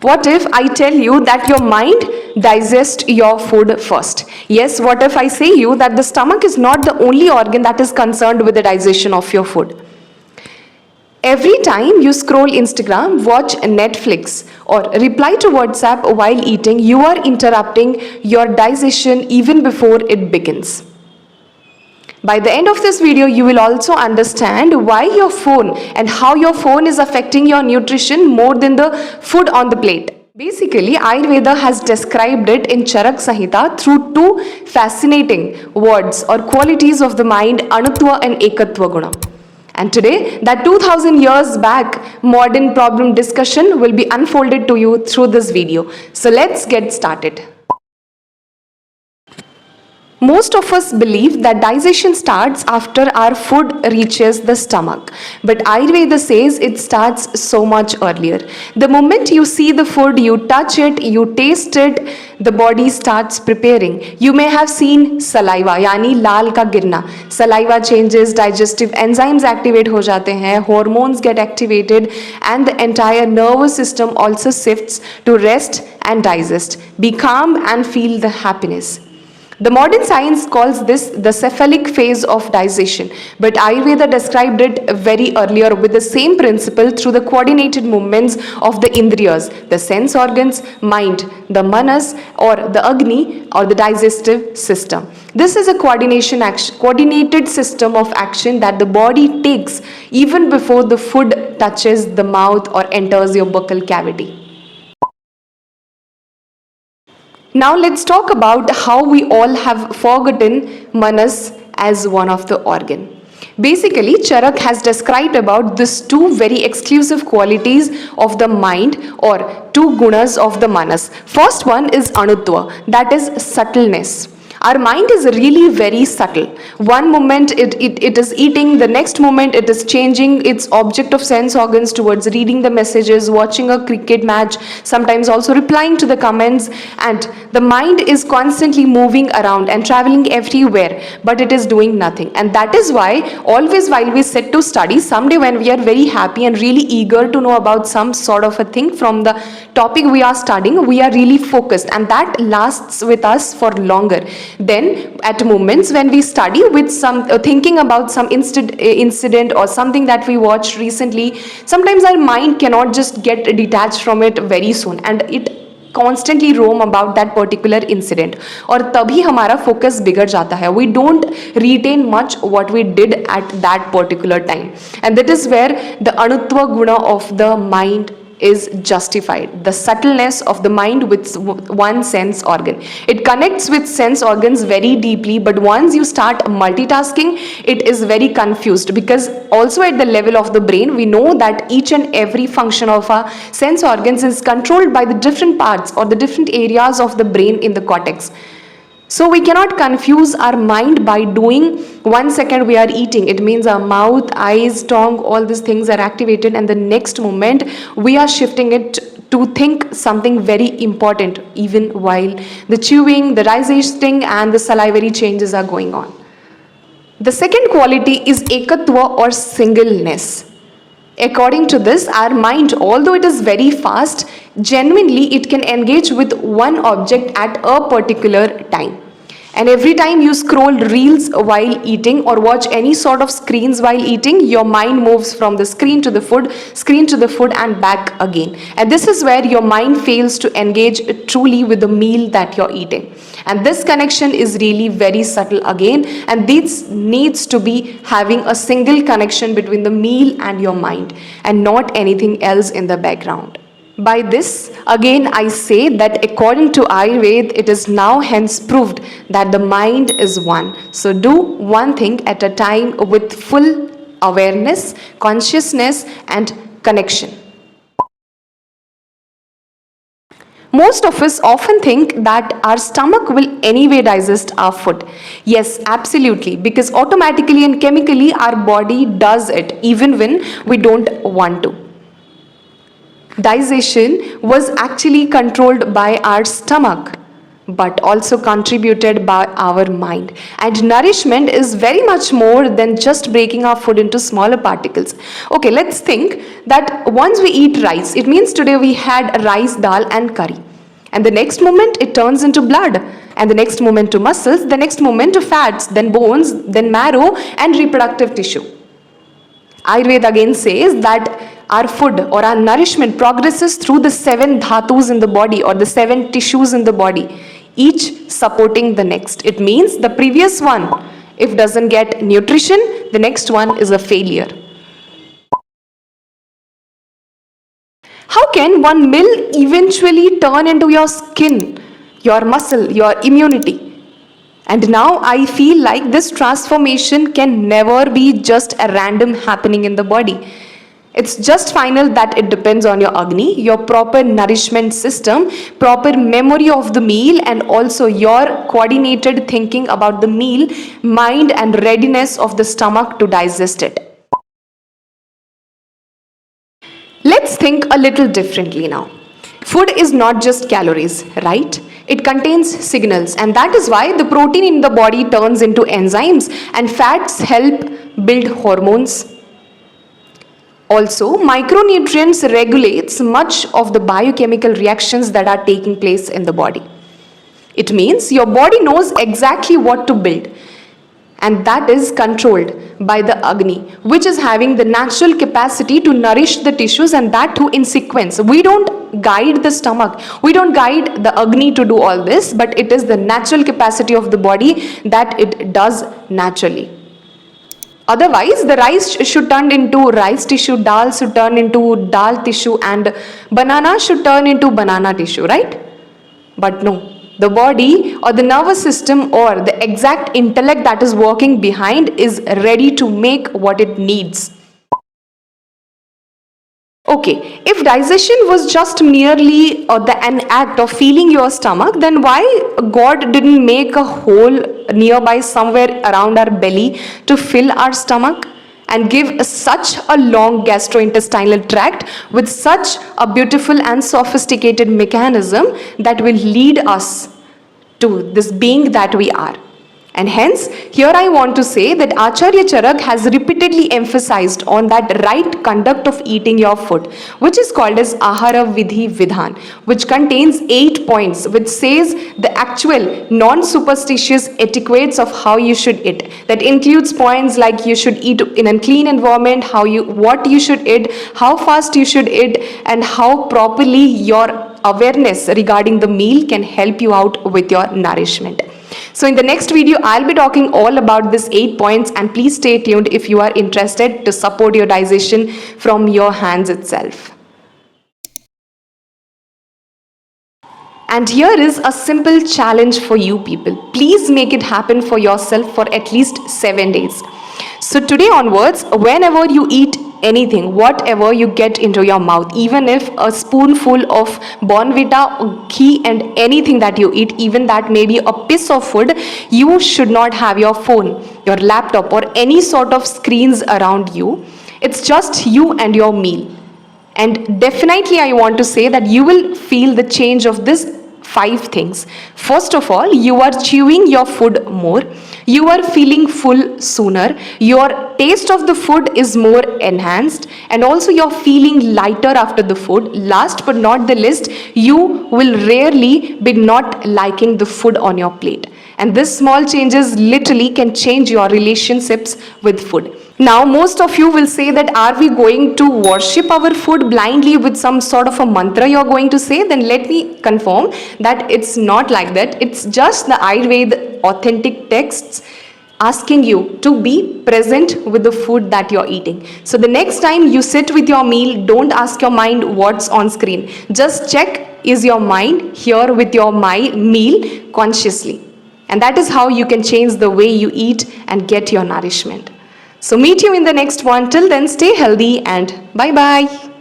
What if I tell you that your mind digests your food first? Yes, what if I say you that the stomach is not the only organ that is concerned with the digestion of your food? Every time you scroll Instagram, watch Netflix, or reply to WhatsApp while eating, you are interrupting your digestion even before it begins. By the end of this video, you will also understand why your phone and how your phone is affecting your nutrition more than the food on the plate. Basically, Ayurveda has described it in Charaka Samhita through two fascinating words or qualities of the mind, Anutva and Ekatva guna. And today, that 2000 years back modern problem discussion will be unfolded to you through this video. So let's get started. Most of us believe that digestion starts after our food reaches the stomach, but Ayurveda says it starts so much earlier. The moment you see the food, you touch it, you taste it, the body starts preparing. You may have seen saliva, यानी लाल का गिरना. Saliva changes, digestive enzymes activate हो जाते हैं, hormones get activated, and the entire nervous system also shifts to rest and digest. Be calm and feel the happiness. The modern science calls this the cephalic phase of digestion, but Ayurveda described it very earlier with the same principle through the coordinated movements of the indriyas, the sense organs, mind, the manas or the agni or the digestive system. This is a coordinated system of action that the body takes even before the food touches the mouth or enters your buccal cavity. Now let's talk about how we all have forgotten manas as one of the organ. Basically, Charak has described about these two very exclusive qualities of the mind or two gunas of the manas. First one is Anutva, that is subtleness. Our mind is really very subtle. One moment it is eating, the next moment it is changing its object of sense organs towards reading the messages, watching a cricket match, sometimes also replying to the comments, and the mind is constantly moving around and traveling everywhere, but it is doing nothing. And that is why always while we sit to study, someday when we are very happy and really eager to know about some sort of a thing from the topic we are studying, we are really focused, and that lasts with us for longer. Then at moments when we study with some thinking about some incident or something that we watched recently, sometimes our mind cannot just get detached from it very soon, and it constantly roam about that particular incident, और तभी हमारा focus बिगड़ जाता है. We don't retain much what we did at that particular time, and that is where the Anutva guna of the mind is justified. The subtleness of the mind with one sense organ. It connects with sense organs very deeply, but once you start multitasking, it is very confused, because also at the level of the brain, we know that each and every function of our sense organs is controlled by the different parts or the different areas of the brain in the cortex. So we cannot confuse our mind by doing 1 second we are eating. It means our mouth, eyes, tongue, all these things are activated, and the next moment we are shifting it to think something very important even while the chewing, the digesting and the salivary changes are going on. The second quality is Ekatva or singleness. According to this, our mind, although it is very fast, genuinely it can engage with one object at a particular time. And every time you scroll reels while eating or watch any sort of screens while eating, your mind moves from the screen to the food and back again. And this is where your mind fails to engage truly with the meal that you're eating. And this connection is really very subtle again, and this needs to be having a single connection between the meal and your mind and not anything else in the background. By this, again I say that according to Ayurveda, it is now hence proved that the mind is one. So do one thing at a time with full awareness, consciousness and connection. Most of us often think that our stomach will anyway digest our food. Yes, absolutely, because automatically and chemically our body does it even when we don't want to. Digestion was actually controlled by our stomach. but also contributed by our mind. And nourishment is very much more than just breaking our food into smaller particles. Okay, let's think that once we eat rice, it means today we had rice, dal and curry. And the next moment it turns into blood, and the next moment to muscles, the next moment to fats, then bones, then marrow and reproductive tissue. Ayurveda again says that our food or our nourishment progresses through the 7 dhatus in the body or the 7 tissues in the body, each supporting the next. It means the previous one, if doesn't get nutrition, the next one is a failure. How can one meal eventually turn into your skin, your muscle, your immunity? And now I feel like this transformation can never be just a random happening in the body. It's just final that it depends on your Agni, your proper nourishment system, proper memory of the meal, and also your coordinated thinking about the meal, mind and readiness of the stomach to digest it. Let's think a little differently now. Food is not just calories, right? It contains signals, and that is why the protein in the body turns into enzymes and fats help build hormones. Also, micronutrients regulates much of the biochemical reactions that are taking place in the body. It means your body knows exactly what to build, and that is controlled by the Agni, which is having the natural capacity to nourish the tissues, and that too in sequence. We don't guide the stomach, we don't guide the Agni to do all this, but it is the natural capacity of the body that it does naturally. Otherwise, the rice should turn into rice tissue, dal should turn into dal tissue, and banana should turn into banana tissue, right? But no. The body or the nervous system or the exact intellect that is working behind is ready to make what it needs. Okay, if digestion was just merely an act of filling your stomach, then why God didn't make a hole nearby somewhere around our belly to fill our stomach and give such a long gastrointestinal tract with such a beautiful and sophisticated mechanism that will lead us to this being that we are? And hence, here I want to say that Acharya Charak has repeatedly emphasized on that right conduct of eating your food, which is called as Ahara Vidhi Vidhan, which contains 8 points, which says the actual non-superstitious etiquettes of how you should eat. That includes points like you should eat in a clean environment, what you should eat, how fast you should eat, and how properly your awareness regarding the meal can help you out with your nourishment. So in the next video, I'll be talking all about these 8 points, and please stay tuned if you are interested to support your digestion from your hands itself. And here is a simple challenge for you people. Please make it happen for yourself for at least 7 days. So today onwards, whenever you eat anything, whatever you get into your mouth, even if a spoonful of Bonvita, ghee and anything that you eat, even that may be a piece of food, you should not have your phone, your laptop or any sort of screens around you. It's just you and your meal. And definitely I want to say that you will feel the change of this 5 things. First of all, you are chewing your food more. You are feeling full sooner. Your taste of the food is more enhanced, and also you're feeling lighter after the food. Last but not the least, you will rarely be not liking the food on your plate. And this small changes literally can change your relationships with food. Now, most of you will say that are we going to worship our food blindly with some sort of a mantra you're going to say? Then let me confirm that it's not like that. It's just the Ayurveda authentic texts asking you to be present with the food that you're eating. So the next time you sit with your meal, don't ask your mind what's on screen. Just check, is your mind here with your meal consciously? And that is how you can change the way you eat and get your nourishment. So meet you in the next one. Till then, stay healthy and bye-bye.